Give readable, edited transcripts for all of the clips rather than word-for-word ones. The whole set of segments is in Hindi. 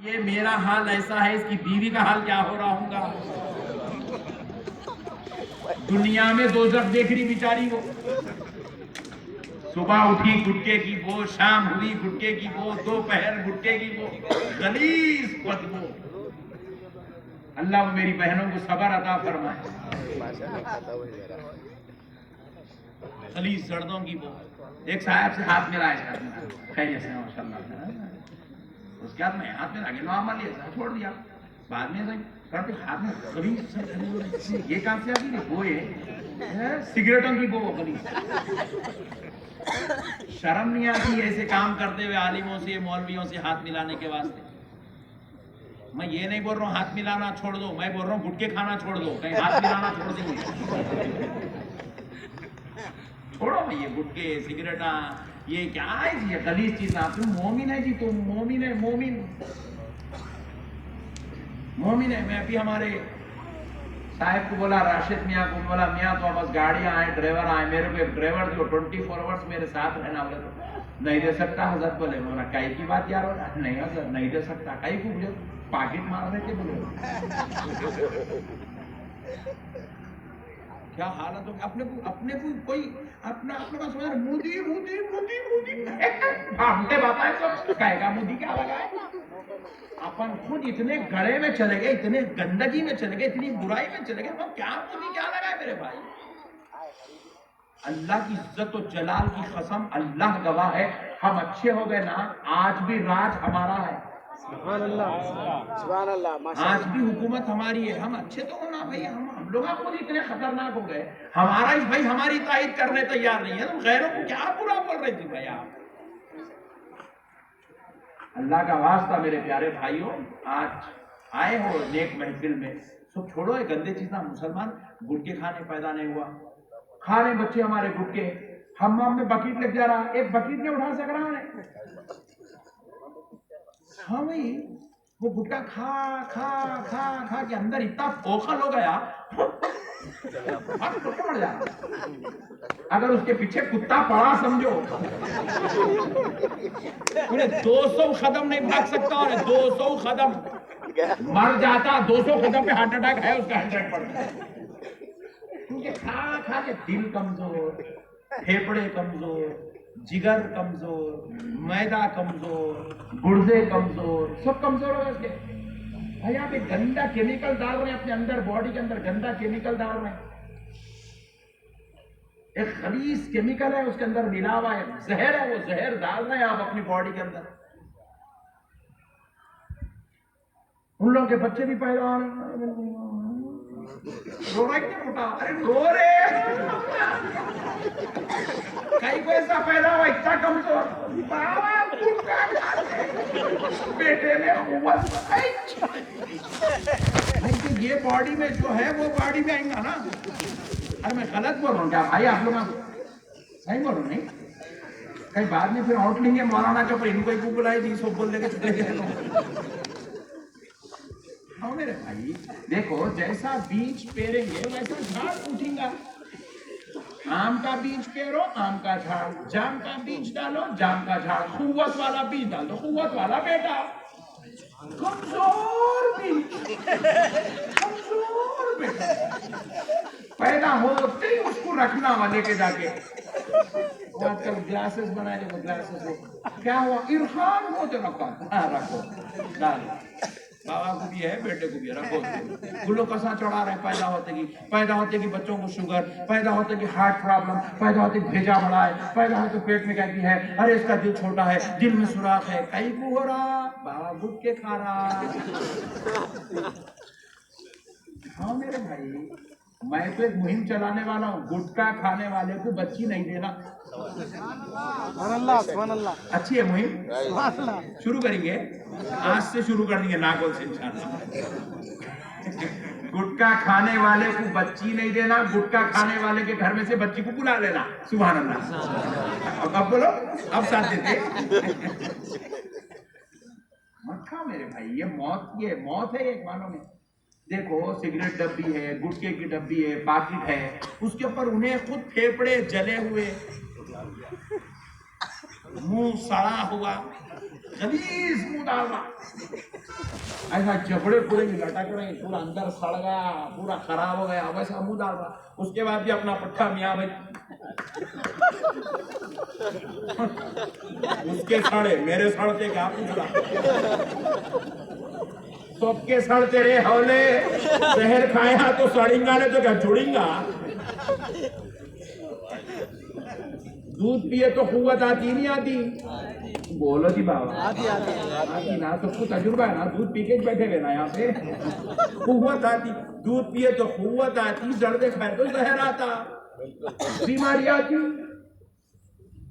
ये मेरा हाल ऐसा है, इसकी बीवी का हाल क्या हो रहा होगा। दुनिया में दोज़ख देख रही बेचारी को। सुबह उठी गुटके की बो, शाम हुई गुटके की बो, दोपहर गुटके की बो, गलीज बदबू। अल्लाह मेरी बहनों को सब्र अता फरमाए। गलीज सड़कों की बो। एक साहब से हाथ मिलाया, खैरियत से माशाल्लाह। उसके बाद मैं हाथ में आगे नॉर्मल छोड़ दिया। बाद में करते हाथ में कभी ये काम से आती नहीं, वो है सिगरेटों की वो कभी शर्म नहीं आती ऐसे काम करते हुए आलिमों से मौलवियों से हाथ मिलाने के वास्ते। मैं ये नहीं बोल रहा हूँ हाथ मिलाना छोड़ दो, मैं बोल रहा हूँ गुटके खाना छोड़ दो, कहीं हाथ मिलाना छोड़ देंगे। छोड़ो भाई ये गुटके सिगरेटा, ये क्या है जी, ये गलीज चीज ना। तुम मोमिन है जी, तुम मोमिन है, मोमिन मोमिन है। मैं अभी हमारे साहब को बोला, राशिद मियाँ को बोला, मियाँ तो बस गाड़ियां आए, ड्राइवर आए, मेरे को एक ड्राइवर जो 24 आवर्स मेरे साथ रहना। बोले तो नहीं दे सकता हजरत। बोले बोला कई की बात यार, नहीं हजरत नहीं दे सकता। कई को बोले पाकिट मार रहे थे। बोले क्या हालत हो, अपने को कोई अपना समझ रहा, मोदी मोदी मोदी मोदी भागते बाबा है सब कहेगा मोदी क्या लगा है। अपन खुद इतने गड़े में चले गए, इतने गंदगी में चले गए, इतनी बुराई में चले गए, क्या मोदी क्या लगा है मेरे भाई। अल्लाह की इज्जत और जलाल की कसम, अल्लाह गवाह है, हम अच्छे हो गए ना, आज भी राज हमारा है। सुभान अल्लाह। आज भी हुकूमत हमारी है, हम अच्छे तो होना भाई। हम लोग खुद इतने खतरनाक हो गए, हमारा ही भाई हमारी तारीफ करने तैयार नहीं है, तो गैरों को क्या बुरा बोल रहे थे भाई आप। अल्लाह का वास्ता मेरे प्यारे भाइयों, आज आए हो नेक महफिल में, सब छोड़ो ये गंदे चीज ना। मुसलमान गुटके खाने पैदा नहीं हुआ, खा रहे बच्चे हमारे गुटके। हम्माम में बकेट लग जा रहा, एक बकेट नहीं उठा सक रहा है। हाँ भाई, वो गुटखा खा खा खा खा के अंदर इतना फोखल हो गया, मर जा। अगर उसके पीछे कुत्ता पड़ा समझो, उन्हें 200 कदम नहीं भाग सकता, और 200 कदम मर जाता। 200 कदम पे हार्ट अटैक है उसका 100%। क्योंकि खा खा के दिल कमजोर, फेफड़े कमजोर, जिगर कमजोर, मैदा कमजोर, गुर्दे कमजोर, सब कमजोर हो गए। भाई आप एक गंदा केमिकल डाल रहे हैं अपने अंदर, बॉडी के अंदर गंदा केमिकल डाल रहे हैं। एक खलीस केमिकल है उसके अंदर मिला हुआ है, जहर है, वो जहर डाल रहे हैं आप अपनी बॉडी के अंदर। उन लोगों के बच्चे भी पैदा हो रहे, रो रहा है मोटा, अरे रो रहे कहीं को ऐसा पैदा हुआ इतना कमजोर, बेटे ने ये बॉडी में जो है वो बॉडी में आएगा ना। अरे मैं गलत बोल रहा हूँ क्या भाई, आप लोग सही बोल रहा हूँ नहीं? कहीं बाद में फिर आउट लेंगे मौलाना के ऊपर, इनको ही बुलाई दी सब बोल देंगे चले गए। हाँ मेरे भाई देखो, जैसा बीज पेरेंगे वैसा झाड़ उठेगा। आम का बीज पेरो, आम का झाड़, जाम का बीज डालो, जाम का झाड़, कुव्वत वाला बीज डालो, कुव्वत वाला बेटा। कमजोर बीज, कमजोर बेटा पैदा होते ही उसको रखना वाले के जाके। आजकल ग्लासेस बनाए, देखो ग्लासेस क्या हुआ, इरफान हो तो रखो, हाँ रखो डालो, बाबा को भी है बेटे को भी है, रखो। गुल्लो कसा चढ़ा रहे, पैदा होते कि बच्चों को शुगर, पैदा होते कि हार्ट प्रॉब्लम, पैदा होते भेजा बड़ा है, पैदा होते पेट में कहती है, अरे इसका दिल छोटा है, दिल में सुराख है, कहीं को हो रहा, बाबा गुटके खा रहा। हाँ मेरे भाई, मैं तो एक मुहिम चलाने वाला हूँ, गुटखा खाने वाले को बच्ची नहीं देना। अच्छी है मुहिम, शुरू करेंगे आज से, शुरू कर देंगे नागौर से इंशाल्लाह। गुटखा खाने वाले को बच्ची नहीं देना, गुटखा खाने वाले के घर में से बच्ची को बुला लेना। सुभान अल्लाह। अब बोलो, अब साथ देते। मत खा मेरे भाई, ये मौत है एक मानो में। देखो सिगरेट डब्बी है, गुटखे की डब्बी है, पाकिट है, उसके ऊपर उन्हें खुद फेफड़े जले हुए, मुंह सड़ा हुआ, गलीज मुंह डालना, ऐसा जबड़े पूरे लटक रहे, पूरा अंदर सड़ गया, पूरा खराब हो गया, वैसा मुंह डाल रहा। उसके बाद भी अपना पट्टा मियाँ भाई उसके सड़े मेरे सड़ते क्या पूछा, सबके सड़ते रे हौले, शहर खाया तो सड़ेंगा ने तो क्या छुड़ेंगा। दूध पिए तो कुव्वत आती नहीं आती, बोलो जी बाबा आती ना, सबको तजुर्बा है ना, दूध पी के बैठे हुए ना यहाँ पे, कुव्वत आती, दूध पिए तो कुव्वत आती, जर्दे खाए तो जहर आता, बीमारी आती।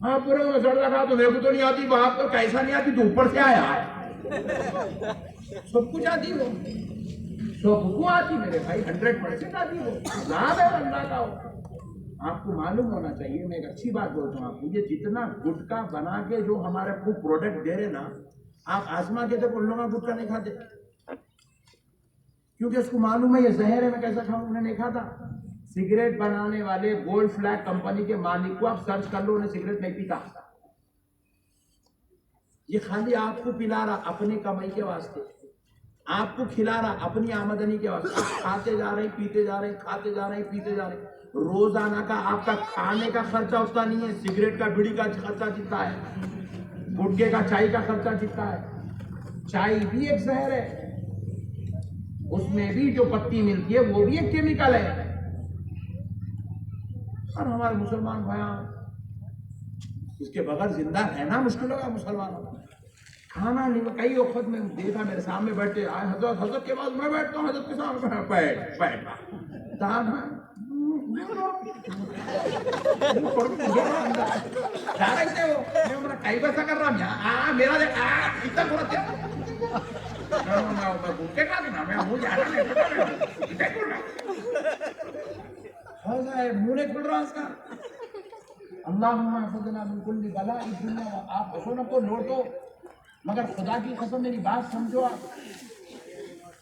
हाँ पूरे जर्दा खा तो मेरे को तो नहीं आती, बाप तो कैसा नहीं आती, तो ऊपर से आया सब कुछ आती वो, सबको आती मेरे भाई, 100% आती वो, लाभ है अल्लाह का। आपको मालूम होना चाहिए, मैं एक अच्छी बात बोलता हूँ आपको, ये जितना गुटखा बना के जो हमारे को प्रोडक्ट दे रहे ना, आप आजमा के तो उन लोगों का गुटखा नहीं खाते, क्योंकि उसको मालूम है ये जहर है, मैं कैसा खाऊं, उन्हें नहीं खाता। सिगरेट बनाने वाले गोल्ड फ्लैग कंपनी के मालिक को आप सर्च कर लो, उन्हें सिगरेट नहीं पीता, ये खाली आपको पिला रहा अपनी कमाई के वास्ते, आपको खिला रहा अपनी आमदनी के वास्ते, आप खाते जा रहे पीते जा रहे, खाते जा रहे पीते जा रहे, रोजाना का आपका खाने का खर्चा उतना नहीं है, सिगरेट का बीड़ी का खर्चा जितना है, गुटखे का चाय का खर्चा जितना है। चाय भी एक जहर है, उसमें भी जो पत्ती मिलती है वो भी एक केमिकल है। और हमारे मुसलमान भाई इसके बगैर जिंदा रहना मुश्किल होगा मुसलमानों का। खाना नहीं, कई वक्त में देखा मेरे सामने बैठे, हजरत के पास मैं बैठता हूँ, हजरत के सामने बैठ दाना कई पैसा कर रहा हूँ मेरा इतना थोड़ा भूखे का देना, मैं मुँह जा मुँह नहीं खुल रहा उसका। अल्लाहुम्मा हफ़ज़ना मिन कुल्ली बलाइ दुनिया, आप हंसो न को लौटो, मगर खुदा की कसम मेरी बात समझो, आप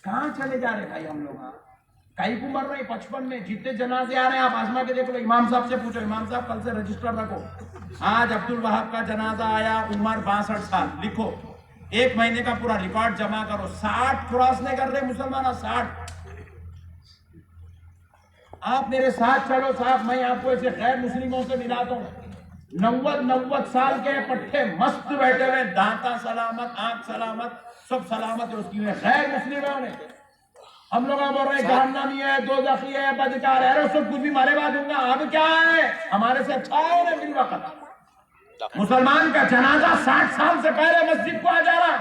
कहाँ चले जा रहे भाई हम लोग, कई को मर रहे 55 में, जितने जनाजे आ रहे हैं आप आजमा के देख लो, इमाम साहब से पूछो, इमाम साहब कल से रजिस्टर रखो, आज अब्दुल वहाब का जनाजा आया, उम्र 62 साल, लिखो 1 महीने का पूरा रिकॉर्ड जमा करो, 60 क्रॉस नहीं कर रहे मुसलमान, 60। आप मेरे साथ चलो साहब, मैं आपको ऐसे गैर मुस्लिमों से मिलाता हूँ, 90 साल के पट्टे मस्त बैठे हुए, दांता सलामत, आंख सलामत, सब सलामत है उसकी, गैर मुस्लिमों ने हम लोग बोल रहे जहन्नमी है, दोज़खी है, बदकार है, अरे सब कुछ भी मारे बाद दूंगा, अब क्या है हमारे से अच्छा है बिल वक्त। मुसलमान का जनाजा 60 साल से पहले मस्जिद को आ जा रहा,